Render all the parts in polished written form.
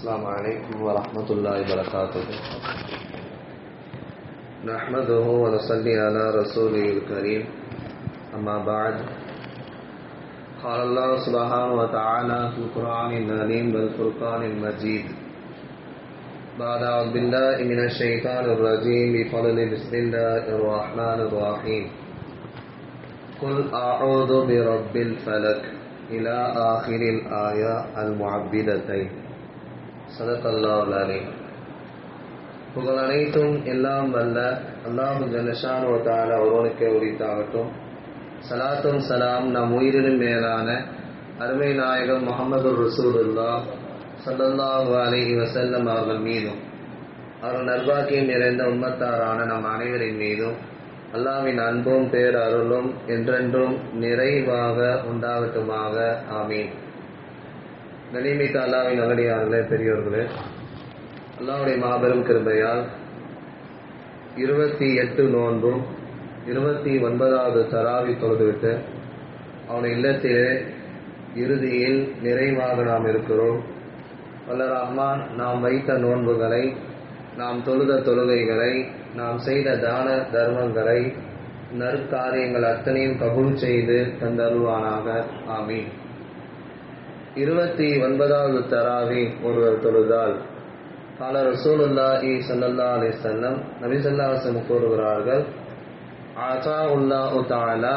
السلام عليكم ورحمة الله وبركاته. نحمده ونصلي على رسوله الكريم. أما بعد، قال الله سبحانه وتعالى في القرآن العظيم والفرقان المجيد بعد أعوذ بالله من الشيطان الرجيم بفضل بسم الله الرحمن الرحيم قل أعوذ برب الفلك إلى آخر الآية المعبدتين. صدق الله العليم. புகழ் அனைத்தும் எல்லாம் வல்ல அல்லாஹு ஜல்லஷானு வ தஆலா ஒருவனுக்கே உரித்தாகட்டும். சலாத்தும் சலாம் நம் உயிரினும் மேலான அருமை நாயகம் முஹம்மது ரசூலுல்லாஹ் ஸல்லல்லாஹு அலைஹி வஸல்லம் அவர்கள் மீதும் அவர் நற்பாக்கியம் நிறைந்த உம்மத்தாரான நம் அனைவரின் மீதும் அல்லாஹ்வின் அன்பும் பேரருளும் என்றென்றும் நிறைவாக உண்டாகட்டுமாக. ஆமீன். கண்ணியமிக்க அல்லாஹ்வின் நல்லடியார்களே, பெரியோர்களே, அல்லாஹ்வுடைய மாபெரும் கிருபையால் 28 நோன்பும் 29வது தராவி தொழுதுவிட்டு அவனுடைய இல்லத்திலே இறுதியில் நிறைவாக நாம் இருக்கிறோம். வல்ல ரஹ்மான் நாம் வைத்த நோன்புகளை, நாம் தொழுத தொழுகைகளை, நாம் செய்த தான தர்மங்களை, நற்காரியங்கள் அத்தனையும் கபூல் செய்து தந்தருவானாக. ஆமீன். 29வது தராவி ஒருவர் தொழுதால் கால ரசூலுல்லாஹி ஸல்லல்லாஹு அலைஹி வஸல்லம் நபி ஸல்லல்லாஹு அலைஹி வஸல்லம் கூறுகிறார்கள், ஆதாஉல்லாஹு தஆலா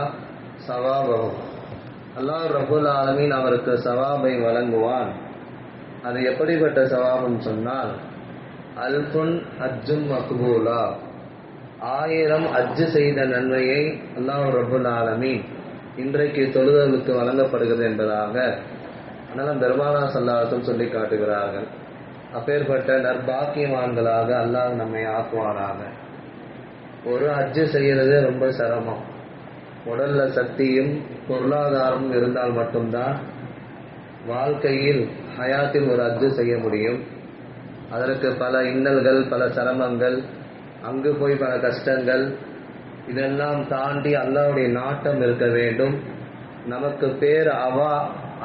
ஸவாபஹு, அல்லாஹ் ரப்பல் ஆலமீன் அவருக்கு ஸவாபை வழங்குவான். அது எப்படிப்பட்ட ஸவாபுன்னு சொன்னால், அல்ஃபுன் அஜ்ஜும் மக்பூலா, 1000 அஜ்ஜு செய்த நன்மையை அல்லாஹ் ரப்பல் ஆலமீன் இன்றைக்கு தொழுதலுக்கு வழங்கப்படுகிறது என்பதாக அதனால் பெருமானார் ஸல்லல்லாஹு அலைஹி வஸல்லம் சொல்லி காட்டுகிறார்கள். அப்பேற்பட்ட நற்பாக்கியவான்களாக அல்லாஹ் நம்மை ஆக்குவானாக. ஒரு ஹஜ்ஜு செய்யறது ரொம்ப சிரமம். உடல்ல சக்தியும் பொருளாதாரமும் இருந்தால் மட்டும்தான் வாழ்க்கையில் ஹயாத்தில் ஒரு ஹஜ்ஜு செய்ய முடியும். அதற்கு பல இன்னல்கள், பல சிரமங்கள், அங்கு போய் பல கஷ்டங்கள், இதெல்லாம் தாண்டி அல்லாஹ்வுடைய நாட்டம் இருக்க வேண்டும். நமக்கு பேர்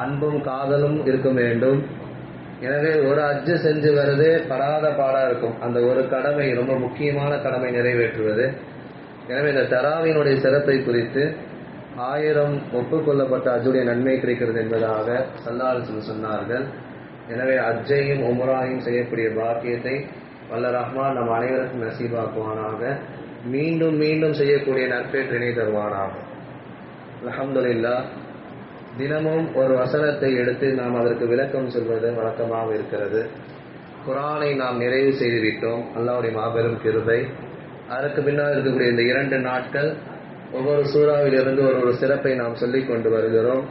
அன்பும் காதலும் இருக்க வேண்டும். எனவே ஒரு ஹஜ்ஜு செஞ்சு வருது படாத பாடா இருக்கும். அந்த ஒரு கடமை, ரொம்ப முக்கியமான கடமை நிறைவேற்றுவது. எனவே இந்த தராவினுடைய சிறப்பை குறித்து 1000 ஒப்புக்கொள்ளப்பட்ட ஹஜ்ஜுடைய நன்மை கிடைக்கிறது என்பதாக ஸல்லல்லாஹு அலைஹி வஸல்லம் சொன்னார்கள். எனவே ஹஜ்ஜையும் உம்ராவையும் செய்யக்கூடிய பாக்கியத்தை வல்ல ரஹ்மான் நம் அனைவருக்கும் நசீபாக்குவானாக. மீண்டும் மீண்டும் செய்யக்கூடிய நற்பேற்றினை தருவானாக. அல்ஹம்துலில்லாஹ். தினமும் ஒரு வசனத்தை எடுத்து நாம் அதற்கு விளக்கம் சொல்வது வழக்கமாக இருக்கிறது. குர்ஆனை நாம் நிறைவு செய்துவிட்டோம், அல்லாஹ்வுடைய மாபெரும் கிருபை. அதற்கு பின்னால் இருக்கக்கூடிய இந்த 2 நாட்கள் ஒவ்வொரு சூறாவிலிருந்து ஒரு சிறப்பை நாம் சொல்லிக் கொண்டு வருகிறோம்.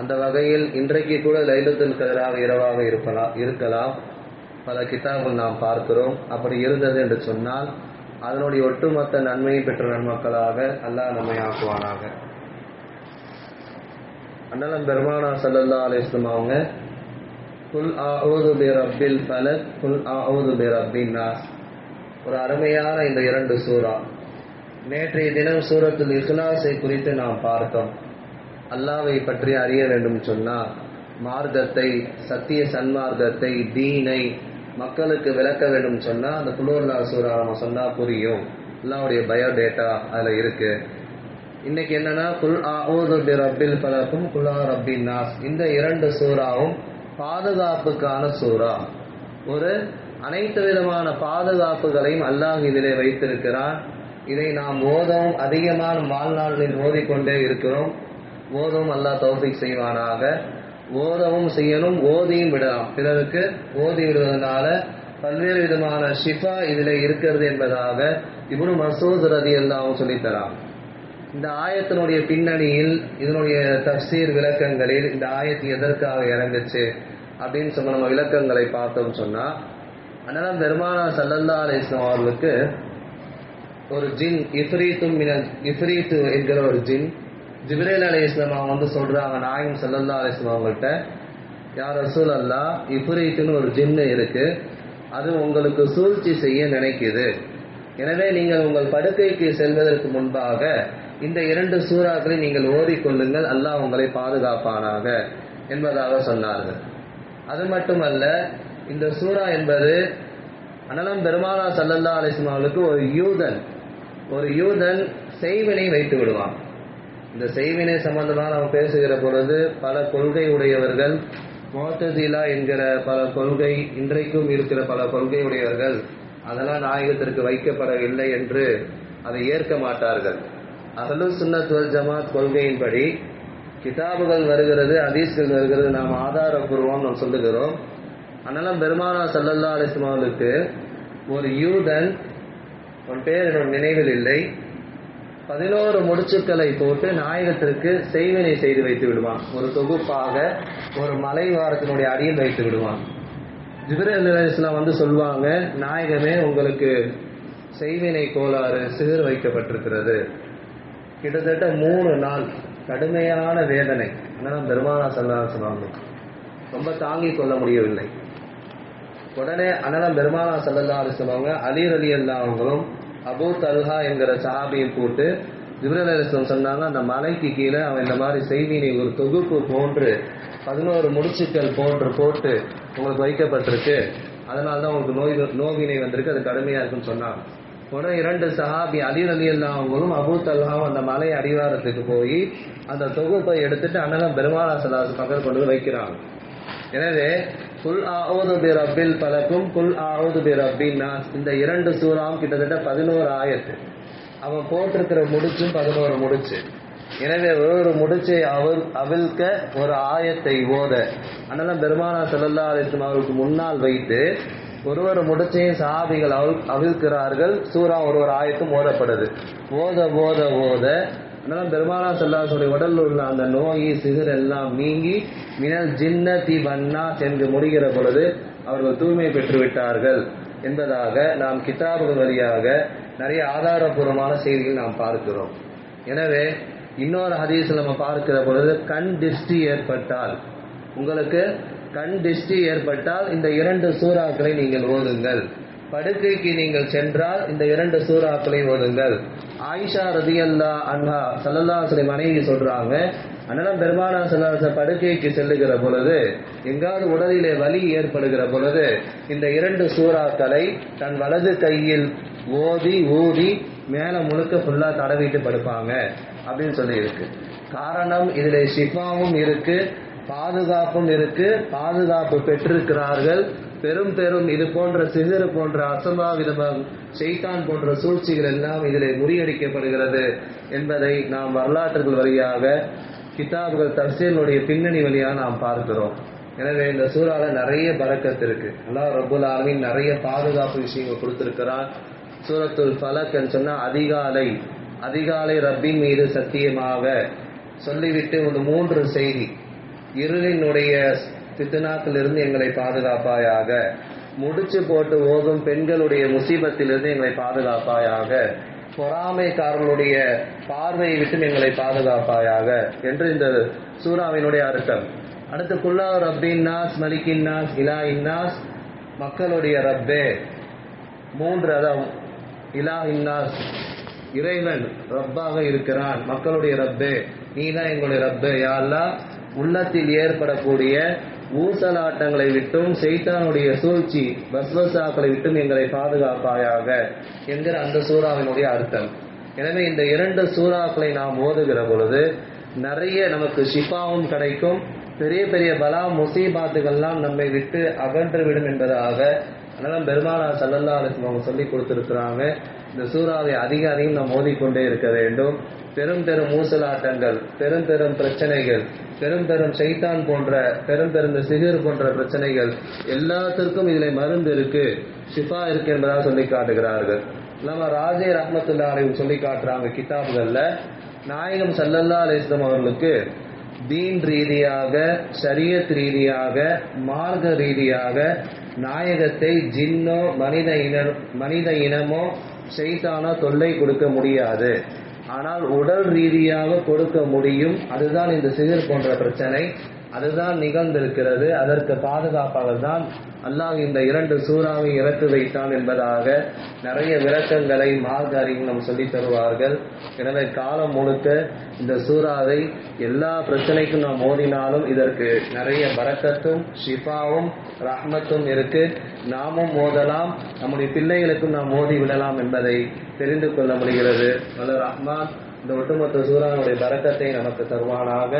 அந்த வகையில் இன்றைக்கு கூட லைலத்துல் கத்ராக இரவாக இருக்கலாம். பல கிதாபுகள் நாம் பார்க்கிறோம். அப்படி இருந்தது என்று சொன்னால் அதனுடைய ஒட்டுமொத்த நன்மையை பெற்ற நன்மக்களாக அல்லாஹ் நம்மை ஆக்குவானாக. அண்ணலம் பெருமானார் ஸல்லல்லாஹு அலைஹி வஸல்லம் அவங்க குல் அஊது பிரப்பில் ஃபலக், குல் அஊது பிரப்பின் நாஸ், ஒரு அருமையான இந்த 2 சூரா. நேற்றைய தினம் சூரத்துல் இக்லாஸை குறித்து நாம் பார்த்தோம். அல்லாஹ்வை பற்றி அறிய வேண்டும் சொன்னால் மார்க்கத்தை, சத்திய சன்மார்க்கத்தை, தீனை மக்களுக்கு விளக்க வேண்டும் சொன்னால் அந்த குல்ஹுவல்லாஹ் சூரா நம்ம சொன்னால் புரியும். அல்லாஹ்வுடைய பயோடேட்டா அதில் இருக்கு. இன்னைக்கு என்னன்னா குல் அஊது பிரப்பில் ஃபலக்கும் குல் ரப்பின் நாஸ், இந்த 2 சூறாவும் பாதுகாப்புக்கான சூறா. ஒரு அனைத்து விதமான பாதுகாப்புகளையும் அல்லாஹ் இதிலே வைத்திருக்கிறான். இதை நாம் ஓதவும் அதிகமான வாழ்நாளில் ஓதிக்கொண்டே இருக்கிறோம். ஓதவும் அல்லாஹ் தௌஃபீக் செய்வானாக. ஓதவும் செய்யணும், ஓதியும் விடலாம். பிறருக்கு ஓதி விடுவதனால பல்வேறு விதமான ஷிஃபா இதில் இருக்கிறது என்பதாக இப்னு மஸ்ஊத் ரலியல்லாஹு சொல்லித்தரான். இந்த ஆயத்தினுடைய பின்னணியில், இதனுடைய தஃப்சீர் விளக்கங்களில் இந்த ஆயத்து எதற்காக இறங்குச்சு அப்படின்னு சொன்ன நம்ம விளக்கங்களை பார்த்தோம் சொன்னா, அதனால பெருமானார் ஸல்லல்லாஹு அலைஹி வஸல்லம் அவர்களுக்கு ஒரு ஜின் இஃப்ரீத்து என்கிற ஒரு ஜின் ஜிப்ரீல் அலைஹிஸ்ஸலாம் அவங்க சொல்றாங்க நாயகம் ஸல்லல்லாஹு அலைஹி வஸல்லம் அவங்கள்ட்ட, யா ரசூலல்லாஹ், இஃப்ரீத்துன்னு ஒரு ஜின்னு இருக்கு, அது உங்களுக்கு சூழ்ச்சி செய்ய நினைக்குது. எனவே நீங்கள் உங்கள் படுக்கைக்கு செல்வதற்கு முன்பாக இந்த 2 சூறாக்களை நீங்கள் ஓதிக்கொள்ளுங்கள், அல்லாஹ் உங்களை பாதுகாப்பானாக என்பதாக சொன்னார்கள். அது மட்டுமல்ல, இந்த சூரா என்பது அனலம் பெருமானா ஸல்லல்லாஹு அலைஹி வஸல்லம் அவர்களுக்கு ஒரு யூதன் செய்வினை வைத்து விடுவான். இந்த செய்வினை சம்பந்தமாக நாம் பேசுகிற பொழுது பல கொள்கை உடையவர்கள், முஅ்தஸிலா என்கிற பல கொள்கை, இன்றைக்கும் இருக்கிற பல கொள்கை உடையவர்கள் அதெல்லாம் நாயகத்திற்கு வைக்கப்படவில்லை என்று அதை ஏற்க மாட்டார்கள். அஹ்லுஸ் சுன்னத் வல் ஜமாத் கொள்கையின்படி கிதாபுகள் வருகிறது, ஹதீஸ்கள் வருகிறது, நாம் ஆதாரபூர்வம் நாம் சொல்லுகிறோம். ஆனாலும் பெருமானா ஸல்லல்லாஹு அலைஹி வஸல்லம் அவர்களுக்கு ஒரு யூதன், உன் பேர் என்னோட நினைவில் இல்லை, 11 முடிச்சுக்களை போட்டு நாயகத்திற்கு செய்வினை செய்து வைத்து விடுவான். ஒரு தொகுப்பாக ஒரு மலைவாரத்தினுடைய அடியில் வைத்து விடுவான். ஜிப்ரீல் அலைஹிஸ்ஸலாம் வந்து சொல்வாங்க, நாயகமே உங்களுக்கு செய்வினை கோளாறு சிகிர் வைக்கப்பட்டிருக்கிறது. கிட்டத்தட்ட 3 நாள் கடுமையான வேதனை. ஆனால் பெருமானா ஸல்லல்லாஹு அலைஹி வஸல்லம் ரொம்ப தாங்கிக் கொள்ள முடியவில்லை. உடனே அனலம் பெருமானா ஸல்லல்லாஹு அலைஹி வஸல்லம் அலி ரலியல்லாஹு அன்ஹுவும் அபூ தல்ஹா என்கிற சஹாபியும் போட்டு ஜிப்ரீல் அலைஹிஸ்ஸலாம் சொன்னாங்க, அந்த மலைக்கு கீழே அவன் இந்த மாதிரி செய்வினை ஒரு தொகுப்பு போன்று 11 முடிச்சுக்கள் போட்டு உங்களுக்கு வைக்கப்பட்டிருக்கு, அதனால தான் உங்களுக்கு நோவினை வந்திருக்கு, அது கடுமையா இருக்குன்னு சொன்னாங்க. உடனே 2 சஹாபி அலி ரலியல்லாஹு அன்ஹுவும் அபூ தல்ஹாவும் அந்த மலை அடிவாரத்துக்கு போய் அந்த தொகுப்பை எடுத்துட்டு அண்ணன் பெருமானா ஸல்லல்லாஹு அலைஹி வஸல்லம் பக்கத்தில் கொண்டு வைக்கிறாங்க. எனவே குல் அஊது பி ரப்பில் ஃபலக்கும் குல் அஊது பி ரப்பின் நாஸ், இந்த 2 சூறாவும் கிட்டத்தட்ட 11 ஆயத்து. அவன் போட்டிருக்கிற முடிச்சும் 11 முடிச்சு. எனவே ஒரு முடிச்சை அவிழ்க்க ஒரு ஆயத்தை ஓத அண்ணன் பெருமானா ஸல்லல்லாஹு அலைஹி வஸல்லம் அவருக்கு முன்னால் வைத்து ஒரு முடிச்சையும் சஹாபிகள் அவிழ்க்கிறார்கள். சூரா ஒரு ஆயத்தும் ஓதப்படுது. ஓத அதனால பெருமானா ஸல்லல்லாஹு அலைஹி வஸல்லம் உடலில் உள்ள அந்த நோய் சிகிர் எல்லாம் நீங்கி மினல் ஜின்னதி வன்னாஸ் என்று முடிகிற பொழுது அவர்கள் தூய்மை பெற்று விட்டார்கள் என்பதாக நாம் கிதாபுகள் வழியாக நிறைய ஆதாரபூர்வமான செய்திகள் நாம் பார்க்கிறோம். எனவே இன்னொரு ஹதீஸில் நம்ம பார்க்கிற பொழுது கண் திருஷ்டி ஏற்பட்டால், உங்களுக்கு கண் திருஷ்டி ஏற்பட்டால் இந்த 2 சூறாக்களை நீங்கள் ஓதுங்கள். படுக்கைக்கு நீங்கள் சென்றால் இந்த 2 சூறாக்களை ஓதுங்கள். ஆயிஷா ரலியல்லாஹு அன்ஹா ஸல்லல்லாஹு அலைஹி வஸல்லம் மனைவி சொல்றாங்க, அண்ணன் பெருமானா ஸல்லல்லாஹு அலைஹி வஸல்லம் படுக்கைக்கு செல்லுகிற பொழுது எங்காவது உடலிலே வலி ஏற்படுகிற பொழுது இந்த 2 சூறாக்களை தன் வலது கையில் ஊதி மேல முழுக்க ஃபுல்லா தடவிட்டு படுப்பாங்க அப்படின்னு சொல்லி இருக்கு. காரணம் இதில் ஷிஃபாவும் இருக்கு, பாதுகாப்பும் இருக்கு, பாதுகாப்பு பெற்றிருக்கிறார்கள். பெரும் இது போன்ற சிகிர் போன்ற அசம்பாவிதம் ஷைத்தான் போன்ற சூழ்ச்சிகள் எல்லாம் இதிலே முறியடிக்கப்படுகிறது என்பதை நாம் வரலாற்றுகள் வழியாக கிதாபுகள் தஃசீருடைய பின்னணி வழியாக நாம் பார்க்கிறோம். எனவே இந்த சூறால நிறைய பரக்கத் இருக்கு. அல்லாஹ் ரப்புல் ஆலமீன் நிறைய பாதுகாப்பு விஷயங்கள் கொடுத்திருக்கிறான். சூரத்துல் ஃபலக் சொன்னா அதிகாலை ரப்பின் மீது சத்தியமாக சொல்லிவிட்டு ஒரு 3 செய்தி. இருளினுடைய ஃபித்னாக்களிலிருந்து எங்களை பாதுகாப்பாயாக, முடிச்சு போட்டு ஓதும் பெண்களுடைய முசீபத்திலிருந்து எங்களை பாதுகாப்பாயாக, பொறாமைக்காரர்களுடைய பார்வையை விட்டு எங்களை பாதுகாப்பாயாக என்று இந்த சூறாவினுடைய அர்த்தம். அடுத்து குல்லா ரப்பின் நாஸ் மலிக்கின் நாஸ் இலாஹின் நாஸ், மக்களுடைய ரப்பே. 3 அதான் இலாஹின் நாஸ், இறைவன் ரப்பாக இருக்கிறான், மக்களுடைய ரப்பே நீதான் எங்களுடைய ரப்பே. யா அல்லாஹ், உள்ளத்தில் ஏற்படக்கூடிய ஊசலாட்டங்களை விட்டும் ஷைத்தானுடைய சூழ்ச்சி வஸ்வசாக்களை விட்டும் எங்களை பாதுகாப்பாயாக என்கிற அந்த சூறாவினுடைய அர்த்தம். எனவே இந்த 2 சூறாக்களை நாம் ஓதுகிற பொழுது நிறைய நமக்கு ஷிஃபாவும் கிடைக்கும், பெரிய பெரிய பலா முசீபாத்துகள்லாம் நம்மை விட்டு அகன்றுவிடும் என்பதாக அதனால பெருமானா ஸல்லல்லாஹு அலைஹி வஸல்லம் சொல்லி கொடுத்திருக்கிறாங்க. இந்த சூறாவை அதிகம் நாம் ஓதிக்கொண்டே இருக்க வேண்டும். பெரும் ஊசலாட்டங்கள், பெரும் பிரச்சனைகள், பெரும் ஷைத்தான் போன்ற பெரும் சிகிர் போன்ற பிரச்சனைகள் எல்லாத்திற்கும் இதில் மருந்து இருக்கு, ஷிஃபா இருக்கு என்பதாக சொல்லி காட்டுகிறார்கள். நம்ம ராஜே ரஹ்மத்துல்லாஹி அலைஹி சொல்லி காட்டுறாங்க கிதாபுகள்ல, நாயகம் ஸல்லல்லாஹு அலைஹி வஸல்லம் அவர்களுக்கு தீன் ரீதியாக, ஷரியத் ரீதியாக, மார்க்க ரீதியாக நாயகத்தை ஜின்னோ மனித இனமோ ஷைத்தானோ தொல்லை கொடுக்க முடியாது. ஆனால் உடல் ரீதியாக கொடுக்க முடியும். அதுதான் இந்த சிகிர் போன்ற பிரச்சனை. அதுதான் நிகழ்ந்திருக்கிறது. அதற்கு பாதுகாப்பாக தான் அல்லாஹ் இந்த 2 சூறாவை இறக்கி வைத்தான் என்பதாக நிறைய விளக்கங்களை மார்க்க அறிஞர்கள் சொல்லித் தருவார்கள். எனவே காலம் முழுக்க இந்த சூறாவை எல்லா பிரச்சனைக்கும் நாம் ஓதினாலும் இதற்கு நிறைய பரக்கத்தும் ஷிஃபாவும் ரஹ்மத்தும் இருக்கு. நாமும் ஓதலாம், நம்முடைய பிள்ளைகளுக்கும் நாம் ஓதி விடலாம் என்பதை தெரிந்து கொள்ள முடிகிறது. அல்ல ரஹ்மான் இந்த ஒட்டுமொத்த சூறாவுடைய பரக்கத்தை நமக்கு தருவானாக.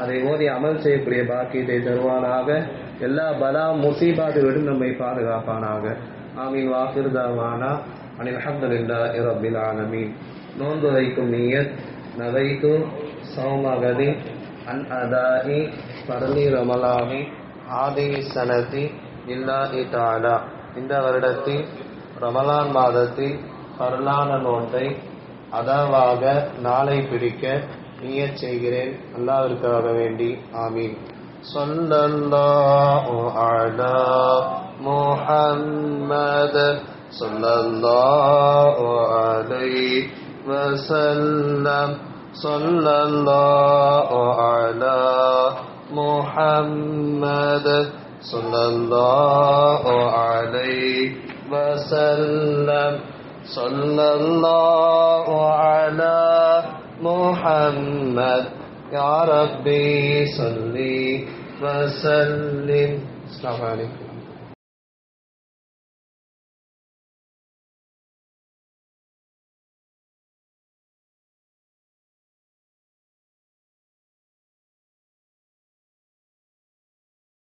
அதை ஓதி அமல் செய்யக்கூடிய பாக்கியத்தை தருவானாக. எல்லா பலா முசீபாத்துவிடும் நம்மை பாதுகாப்பானாக. ஆமீன். வாகிர் தாவானா அனில் ஹம்துலில்லாஹி ரப்பில் ஆலமீன். நோன்பு வைக்கும் நியத் நவைத்து சௌமகதி அன் அதாஇ ஃபர்லி ரமலானி ஆதி சனதி இல்லாஹி தஆலா. இந்த வருடத்தில் ரமலான் மாதத்தில் ஃபர்லான நோன்பை அதாவாக நாளை பிடிக்க நியத் செய்கிறேன், அல்லாஹ்விற்காக வேண்டி. ஆமீன். ஸல்லல்லாஹு அலா முஹம்மத் ஸல்லல்லாஹு அலைஹி வஸல்லம். ஸல்லல்லாஹு அலா முஹம்மத் ஸல்லல்லாஹு அலைஹி வஸல்லம். ஸல்லல்லாஹு அலா முஹம்மத். யா ரப்பி ஸல்லி வஸல்லிம். அஸ்ஸலாமு அலைக்கும்.